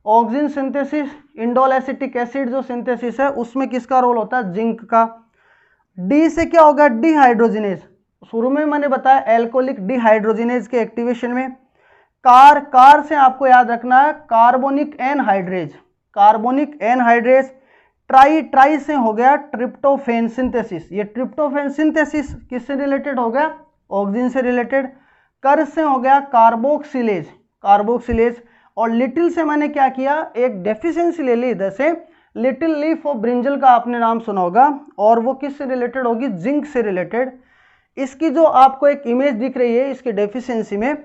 oxygen synthesis, indole acetic acid जो सिंथेसिस है उसमें किसका रोल होता है, जिंक का। डी से क्या होगा, डिहाइड्रोजिनेज, शुरू में मैंने बताया एल्कोहलिक डिहाइड्रोजिनेज के एक्टिवेशन में। कार से आपको याद रखना है carbonic anhydrase, carbonic anhydrase. Try से हो गया ट्रिप्टोफेन सिंथेसिस, ये ट्रिप्टोफेन सिंथेसिस किससे रिलेटेड हो गया, ऑक्सीजन से रिलेटेड। कर से हो गया कार्बोक्सिलेज, कार्बोक्सिलेज। और लिटिल से मैंने क्या किया, एक डेफिशिएंसी ले ली इधर से, लिटिल लीफ ऑफ ब्रिंजल का आपने नाम सुना होगा, और वो किससे रिलेटेड होगी, जिंक से रिलेटेड। इसकी जो आपको एक इमेज दिख रही है इसकी डेफिशिएंसी में,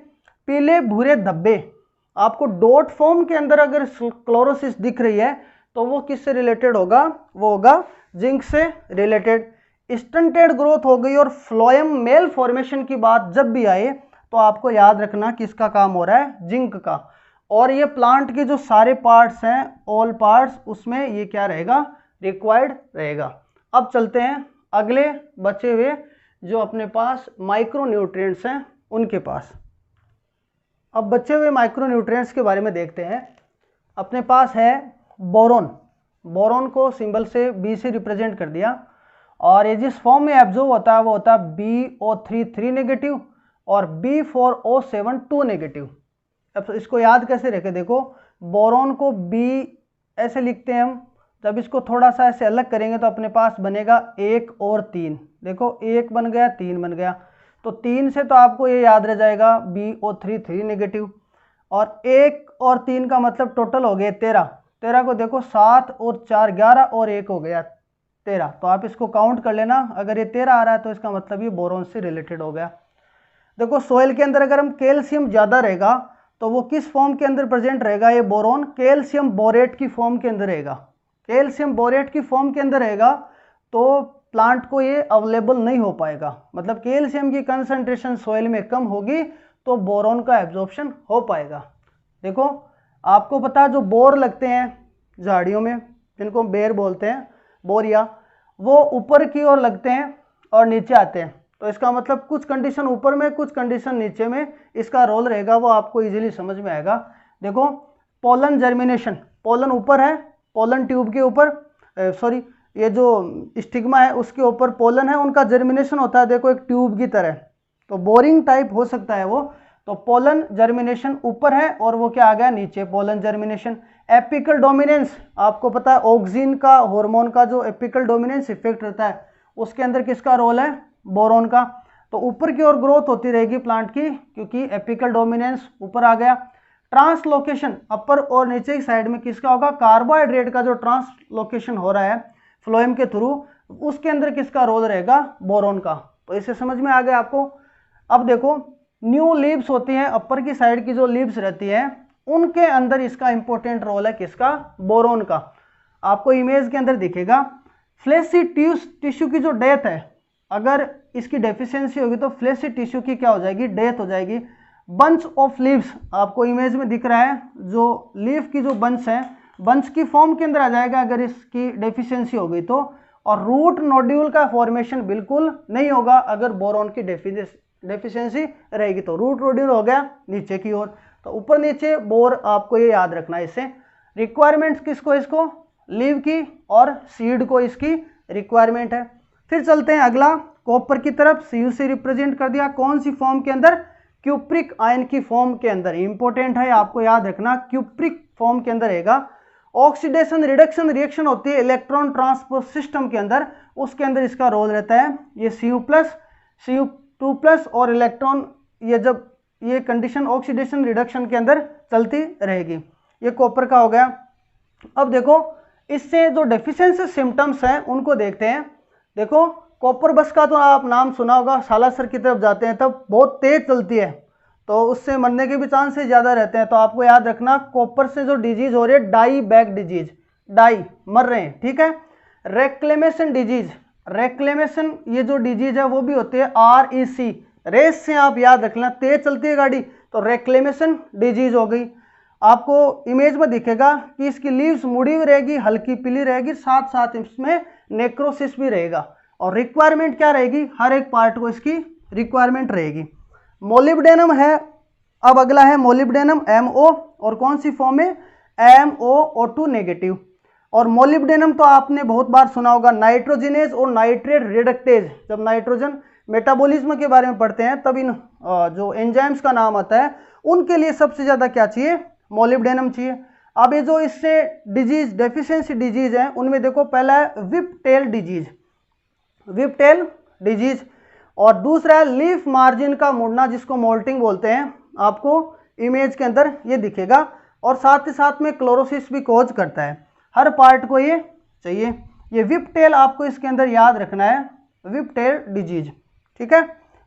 पीले भूरे धब्बे, आपको डॉट फॉर्म के अंदर अगर क्लोरोसिस दिख रही है तो वो किससे रिलेटेड होगा, वो होगा जिंक से रिलेटेड। स्टंटेड ग्रोथ हो गई और फ्लोएम मेल फॉर्मेशन की बात जब भी आए तो आपको याद रखना किसका काम हो रहा है, जिंक का। और ये प्लांट के जो सारे पार्ट्स हैं, ऑल पार्ट्स, उसमें ये क्या रहेगा, रिक्वायर्ड रहेगा। अब चलते हैं अगले बचे हुए जो अपने पास माइक्रो न्यूट्रिएंट्स हैं उनके पास। अब बचे हुए माइक्रो न्यूट्रिएंट्स के बारे में देखते हैं। अपने पास है बोरोन, बोरोन को सिंबल से बी से रिप्रेजेंट कर दिया, और ये जिस फॉर्म में एब्जॉर्ब होता है वो होता है BO3 3 नेगेटिव और B4O7 2 नेगेटिव। अब इसको याद कैसे रखें, देखो बोरोन को B ऐसे लिखते हैं हम, जब इसको थोड़ा सा ऐसे अलग करेंगे तो अपने पास बनेगा 1 और 3, देखो 1 बन गया 3 बन गया, तो 3 से तो आपको ये याद रह जाएगा BO3 3 नेगेटिव, और 1 और 3 का मतलब टोटल हो गए 13, 13 को देखो 7 और 4 11 और 1 हो गया 13, तो आप इसको काउंट कर लेना, अगर ये 13 आ रहा है तो इसका मतलब ये बोरोन से रिलेटेड हो गया। देखो सोइल के अंदर अगर हम कैल्शियम ज़्यादा रहेगा तो वो किस फॉर्म के अंदर प्रेजेंट रहेगा, ये बोरोन कैल्शियम बोरेट की फॉर्म के अंदर रहेगा, कैल्शियम बोरेट की फॉर्म के अंदर रहेगा तो प्लांट को ये अवेलेबल नहीं हो पाएगा, मतलब कैल्शियम की कंसंट्रेशन सोइल में कम होगी तो बोरोन का एब्जॉर्प्शन हो पाएगा। देखो आपको पता जो बोर लगते हैं झाड़ियों में, जिनको बेर बोलते हैं, बोरिया, वो ऊपर की ओर लगते हैं और नीचे आते हैं, तो इसका मतलब कुछ कंडीशन ऊपर में कुछ कंडीशन नीचे में इसका रोल रहेगा, वो आपको इजीली समझ में आएगा। देखो पोलन जर्मिनेशन, पोलन ऊपर है, पोलन ट्यूब के ऊपर, सॉरी ये जो स्टिग्मा है उसके ऊपर पोलन है, उनका जर्मिनेशन होता है देखो एक ट्यूब की तरह, तो बोरिंग टाइप हो सकता है वो, तो पोलन जर्मिनेशन ऊपर है और वो क्या आ गया नीचे, पोलन जर्मिनेशन। एपिकल डोमिनेंस, आपको पता है ऑक्सिन का हार्मोन का जो एपिकल डोमिनेंस इफेक्ट रहता है उसके अंदर किसका रोल है, बोरोन का, तो ऊपर की ओर ग्रोथ होती रहेगी प्लांट की क्योंकि एपिकल डोमिनेंस ऊपर आ गया। ट्रांसलोकेशन अपर और नीचे की साइड में किसका होगा, कार्बोहाइड्रेट का जो ट्रांसलोकेशन हो रहा है फ्लोएम के थ्रू, उसके अंदर किसका रोल रहेगा, बोरोन का, तो इसे समझ में आ गया आपको। अब देखो न्यू लीव्स होती हैं, अपर की साइड की जो लीव्स रहती है उनके अंदर इसका इंपॉर्टेंट रोल है किसका, बोरोन का। आपको इमेज के अंदर दिखेगा फ्लैशी टिश्यू की जो डेथ है, अगर इसकी डेफिशिएंसी होगी तो फ्लैशी टिश्यू की क्या हो जाएगी, डेथ हो जाएगी। बंच ऑफ लीव्स आपको इमेज में दिख रहा है, जो लीफ की जो बंच है, बंच की फॉर्म के अंदर आ जाएगा अगर इसकी डेफिशिएंसी हो गई तो, और रूट नोड्यूल का फॉर्मेशन बिल्कुल नहीं होगा अगर बोरोन की डेफिशिएंसी रहेगी, तो रूट नोड्यूल हो गया नीचे की ओर, तो ऊपर नीचे बोर आपको ये याद रखना है। इससे रिक्वायरमेंट्स किसको, इसको लीव की और सीड को इसकी रिक्वायरमेंट है। फिर चलते हैं अगला कॉपर की तरफ, Cu से रिप्रेजेंट कर दिया, कौन सी फॉर्म के अंदर, क्यूप्रिक आयन की फॉर्म के अंदर, इंपॉर्टेंट है आपको याद रखना, क्यूप्रिक फॉर्म के अंदर रहेगा। ऑक्सीडेशन रिडक्शन रिएक्शन होती है इलेक्ट्रॉन ट्रांसपोर्ट सिस्टम के अंदर, उसके अंदर इसका रोल रहता है, ये Cu+Cu2+ और इलेक्ट्रॉन, ये जब ये कंडीशन ऑक्सीडेशन रिडक्शन के अंदर चलती रहेगी, ये कॉपर का हो गया। अब देखो इससे जो डेफिशिएंसी सिम्टम्स हैं उनको देखते हैं। देखो कॉपर बस का तो आप नाम सुना होगा, सालासर की तरफ जाते हैं तब बहुत तेज चलती है तो उससे मरने के भी चांसेस ज़्यादा रहते हैं, तो आपको याद रखना कॉपर से जो डिजीज हो रही है डाई बैक डिजीज, डाई मर रहे हैं, ठीक है। रेक्लेमेशन डिजीज, रेक्लेमेशन ये जो डिजीज है वो भी होती है REC, रेस से आप याद रख लेना, तेज चलती है गाड़ी तो रेक्लेमेशन डिजीज हो गई। आपको इमेज में दिखेगा कि इसकी लीव्स मुड़ी हुई रहेगी, हल्की पीली रहेगी, साथ साथ इसमें नेक्रोसिस भी रहेगा। और रिक्वायरमेंट क्या रहेगी, हर एक पार्ट को इसकी रिक्वायरमेंट रहेगी। मोलिब्डेनम है, अब अगला है मोलिब्डेनम MO, और कौन सी फॉर्म है, MOO2 नेगेटिव। और मोलिब्डेनम तो आपने बहुत बार सुना होगा, नाइट्रोजिनेज और नाइट्रेट रिडक्टेज, जब नाइट्रोजन मेटाबॉलिज्म के बारे में पढ़ते हैं तब इन जो एंजाइम्स का नाम आता है उनके लिए सबसे ज़्यादा क्या चाहिए, मोलिब्डेनम चाहिए। अब ये जो इससे डिजीज डेफिशिएंसी डिजीज है उनमें देखो, पहला है whip tail disease, whip tail disease, और दूसरा है लीफ मार्जिन का मुड़ना जिसको मोल्टिंग बोलते हैं, आपको इमेज के अंदर ये दिखेगा। और साथ ही साथ में क्लोरोसिस भी कोज करता है, हर पार्ट को ये चाहिए। ये विप टेल आपको इसके अंदर याद रखना है, विप टेल डिजीज, ठीक है।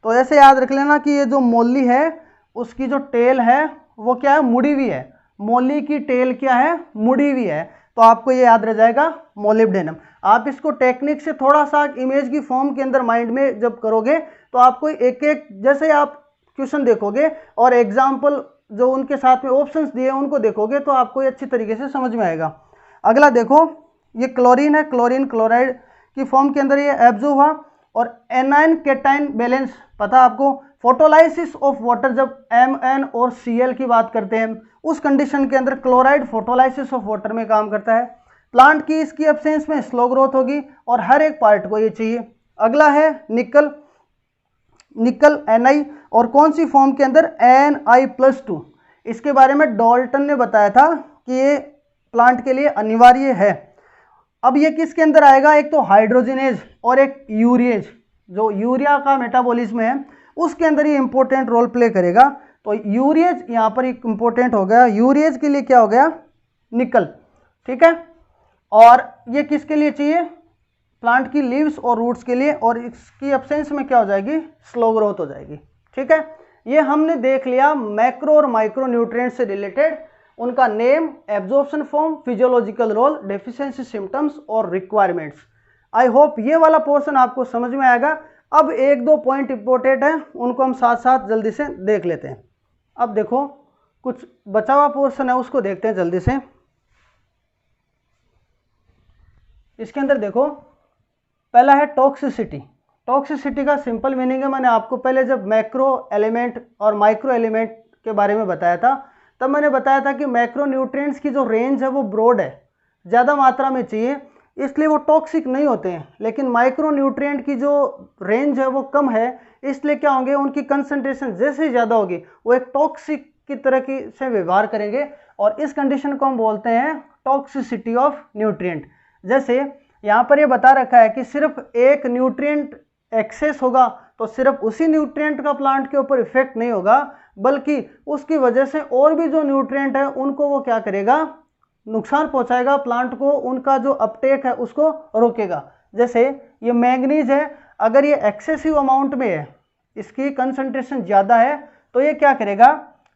तो ऐसे याद रख लेना कि ये जो मोली है उसकी जो टेल है वो क्या है, मुड़ी हुई है, मोली की टेल क्या है, मुड़ी हुई है, तो आपको ये याद रह जाएगा मोलिब्डेनम। आप इसको टेक्निक से थोड़ा सा इमेज की फॉर्म के अंदर माइंड में जब करोगे तो आपको एक एक, जैसे आप क्वेश्चन देखोगे और एग्जाम्पल जो उनके साथ में ऑप्शंस दिए उनको देखोगे तो आपको ये अच्छी तरीके से समझ में आएगा। अगला देखो, ये क्लोरीन है, क्लोरीन क्लोराइड की फॉर्म के अंदर ये एब्जॉर्ब हुआ। और एनाइन केटाइन बैलेंस पता आपको, फोटोलाइसिस ऑफ वाटर, जब Mn और Cl की बात करते हैं उस कंडीशन के अंदर क्लोराइड फोटोलाइसिस ऑफ वाटर में काम करता है। प्लांट की इसकी एब्सेंस में स्लो ग्रोथ होगी और हर एक पार्ट को ये चाहिए। अगला है निकल, निकल Ni, और कौन सी फॉर्म के अंदर, Ni+2। इसके बारे में डाल्टन ने बताया था कि ये प्लांट के लिए अनिवार्य है। अब ये किसके अंदर आएगा, एक तो हाइड्रोजिनेज और एक यूरिएज, जो यूरिया का मेटाबॉलिज्म है उसके अंदर ये इंपॉर्टेंट रोल प्ले करेगा। तो यूरिएज यहाँ पर एक इंपॉर्टेंट हो गया, यूरिएज के लिए क्या हो गया, निकल, ठीक है। और ये किसके लिए चाहिए, प्लांट की लीव्स और रूट्स के लिए, और इसकी एब्सेंस में क्या हो जाएगी, स्लो ग्रोथ हो जाएगी, ठीक है। ये हमने देख लिया मैक्रो और माइक्रो न्यूट्रिएंट से रिलेटेड, उनका name, absorption form, physiological role, deficiency symptoms और रिक्वायरमेंट्स। आई होप ये वाला पोर्शन आपको समझ में आएगा। अब एक दो पॉइंट इंपॉर्टेंट है उनको हम साथ साथ जल्दी से देख लेते हैं। अब देखो कुछ बचा हुआ पोर्शन है उसको देखते हैं जल्दी से। इसके अंदर देखो, पहला है टॉक्सिसिटी। टॉक्सिसिटी का सिंपल मीनिंग है, मैंने आपको पहले जब मैक्रो एलिमेंट और माइक्रो एलिमेंट के बारे में बताया था तब मैंने बताया था कि मैक्रो न्यूट्रिएंट्स की जो रेंज है वो ब्रॉड है, ज़्यादा मात्रा में चाहिए इसलिए वो टॉक्सिक नहीं होते हैं, लेकिन माइक्रो न्यूट्रिएंट की जो रेंज है वो कम है इसलिए क्या होंगे, उनकी कंसंट्रेशन जैसे ही ज़्यादा होगी वो एक टॉक्सिक की तरह की से व्यवहार करेंगे, और इस कंडीशन को हम बोलते हैं टॉक्सिसिटी ऑफ न्यूट्रिएंट। जैसे यहाँ पर ये बता रखा है कि सिर्फ एक न्यूट्रिएंट एक्सेस होगा तो सिर्फ उसी न्यूट्रिएंट का प्लांट के ऊपर इफेक्ट नहीं होगा, बल्कि उसकी वजह से और भी जो न्यूट्रिएंट है उनको वो क्या करेगा, नुकसान पहुंचाएगा प्लांट को, उनका जो अपटेक है उसको रोकेगा। जैसे ये मैंगनीज है, अगर ये एक्सेसिव अमाउंट में है, इसकी कंसंट्रेशन ज़्यादा है तो ये क्या करेगा,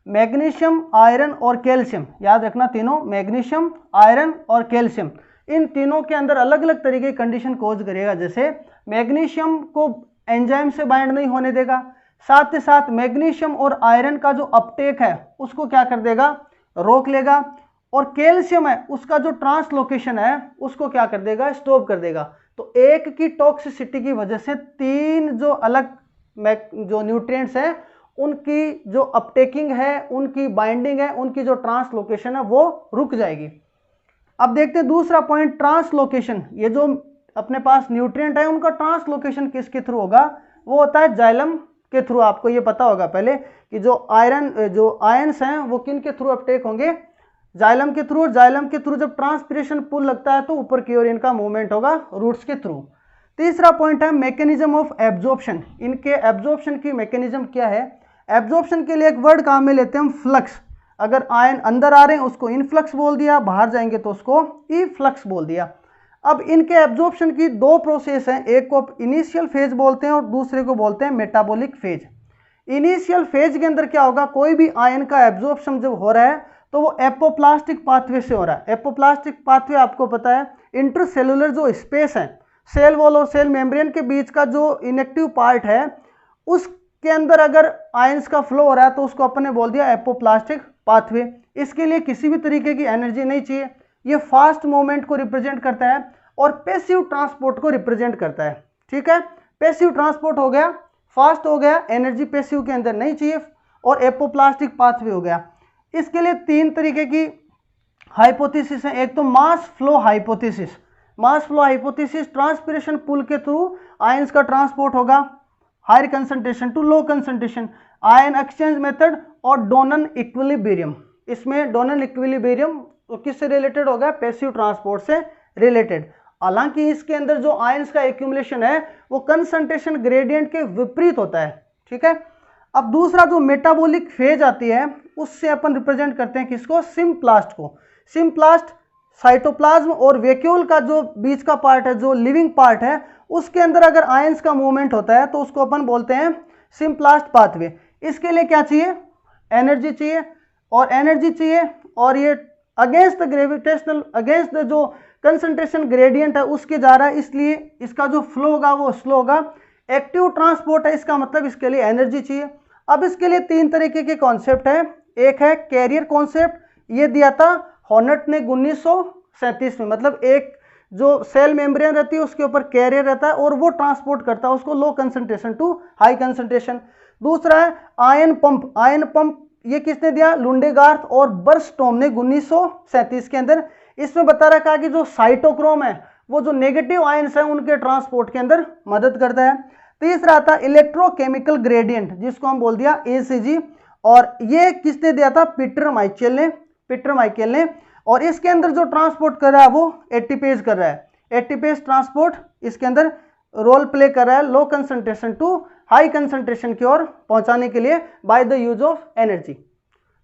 मैग्नीशियम, आयरन और कैल्शियम, याद रखना तीनों, मैग्नीशियम, आयरन और कैल्शियम, इन तीनों के अंदर अलग अलग तरीके की कंडीशन कोज करेगा। जैसे मैग्नीशियम को एंजाइम से बाइंड नहीं होने देगा, साथ ही साथ मैग्नीशियम और आयरन का जो अपटेक है उसको क्या कर देगा, रोक लेगा, और कैल्शियम है उसका जो ट्रांसलोकेशन है उसको क्या कर देगा, स्टॉप कर देगा। तो एक की टॉक्सिसिटी की वजह से तीन जो अलग जो न्यूट्रिएंट्स हैं उनकी जो अपटेकिंग है, उनकी बाइंडिंग है, उनकी जो ट्रांसलोकेशन है वो रुक जाएगी। अब देखते हैं दूसरा पॉइंट, ट्रांसलोकेशन। ये जो अपने पास न्यूट्रिएंट है उनका ट्रांसलोकेशन किसके थ्रू होगा, वो होता है जाइलम के थ्रू। आपको ये पता होगा पहले कि जो आयंस हैं वो किन के थ्रू अपटेक होंगे, जाइलम के थ्रू। जाइलम के थ्रू जब ट्रांसपिरेशन पुल लगता है तो ऊपर की ओर इनका मूवमेंट होगा रूट्स के थ्रू। तीसरा पॉइंट है मैकेनिज्म ऑफ एब्जॉर्प्शन। इनके एब्जॉर्प्शन की मैकेनिज्म क्या है, एब्जॉर्प्शन के लिए एक वर्ड काम में लेते हैं हम, फ्लक्स। अगर आयन अंदर आ रहे हैं उसको इनफ्लक्स बोल दिया, बाहर जाएंगे तो उसको ई फ्लक्स बोल दिया। अब इनके एब्जॉर्प्शन की दो प्रोसेस हैं, एक को इनिशियल फेज बोलते हैं और दूसरे को बोलते हैं मेटाबॉलिक फेज। इनिशियल फेज के अंदर क्या होगा, कोई भी आयन का एब्जॉर्प्शन जब हो रहा है तो वो एपोप्लास्टिक पाथवे से हो रहा है। एपोप्लास्टिक पाथवे आपको पता है, इंटरसेलुलर जो स्पेस है, सेल वॉल और सेल मेम्ब्रेन के बीच का जो इनेक्टिव पार्ट है, उस के अंदर अगर आयंस का फ्लो हो रहा है तो उसको अपन ने बोल दिया एपोप्लास्टिक पाथवे। इसके लिए किसी भी तरीके की एनर्जी नहीं चाहिए। ये फास्ट मूवमेंट को रिप्रेजेंट करता है और पैसिव ट्रांसपोर्ट को रिप्रेजेंट करता है। ठीक है, पैसिव ट्रांसपोर्ट हो गया, फास्ट हो गया, एनर्जी पैसिव के अंदर नहीं चाहिए, और एपोप्लास्टिक पाथवे हो गया। इसके लिए 3 तरीके की हाइपोथेसिस है। एक तो mass flow hypothesis. Mass flow hypothesis, transpiration pull के थ्रू आयंस का ट्रांसपोर्ट होगा higher concentration to low concentration, ion exchange method और डोनन इक्विलिब्रियम। इसमें डोनन इक्विलिब्रियम किससे रिलेटेड होगा? पैसिव ट्रांसपोर्ट से रिलेटेड। हालांकि इसके अंदर जो आयंस का एक्यूमुलेशन है वो कंसंट्रेशन ग्रेडियंट के विपरीत होता है। ठीक है, अब दूसरा जो मेटाबॉलिक फेज आती है उससे अपन रिप्रेजेंट करते हैं किसको? सिम्प्लास्ट को। सिम्प्लास्ट साइटोप्लाज्म और वैक्यूल का जो बीच का पार्ट है, जो लिविंग पार्ट है, उसके अंदर अगर आयंस का मूवमेंट होता है तो उसको अपन बोलते हैं सिम्प्लास्ट पाथवे। इसके लिए क्या चाहिए? एनर्जी चाहिए, और एनर्जी चाहिए, और ये against the gravitational, against the जो कंसंट्रेशन ग्रेडियंट है उसके जा रहा है, इसलिए इसका जो फ्लो होगा वो स्लो होगा। एक्टिव ट्रांसपोर्ट है, इसका मतलब इसके लिए एनर्जी चाहिए। अब इसके लिए 3 तरीके के कॉन्सेप्ट है। एक है कैरियर कॉन्सेप्ट, ये दिया था हॉर्नेट ने 1937 में। मतलब एक जो सेल मेम्ब्रेन रहती है उसके ऊपर कैरियर रहता है और वो ट्रांसपोर्ट करता है उसको low concentration to high concentration. दूसरा है आयन पंप। आयन पंप ये किसने दिया? लुंडेगार्थ और बर्स्टोम ने 1937 के अंदर। इसमें बता रखा है कि जो साइटोक्रोम है वो जो नेगेटिव आयंस है उनके ट्रांसपोर्ट के अंदर मदद करता है। तीसरा आता इलेक्ट्रोकेमिकल ग्रेडियंट, जिसको हम बोल दिया ECG, और ये किसने दिया था? पीटर माइकेल ने। पीटर माइकेल ने। और इसके अंदर जो ट्रांसपोर्ट कर रहा है वो एटीपेज कर रहा है। एटीपेज ट्रांसपोर्ट इसके अंदर रोल प्ले कर रहा है low concentration to high concentration की ओर पहुंचाने के लिए by the use of energy.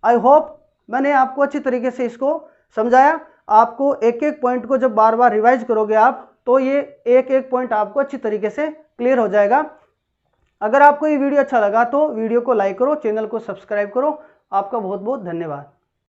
I hope मैंने आपको अच्छी तरीके से इसको समझाया। आपको एक एक पॉइंट को जब बार बार रिवाइज करोगे आप, तो ये एक एक पॉइंट आपको अच्छी तरीके से क्लियर हो जाएगा। अगर आपको ये वीडियो अच्छा लगा तो वीडियो को लाइक करो, चैनल को सब्सक्राइब करो। आपका बहुत बहुत धन्यवाद।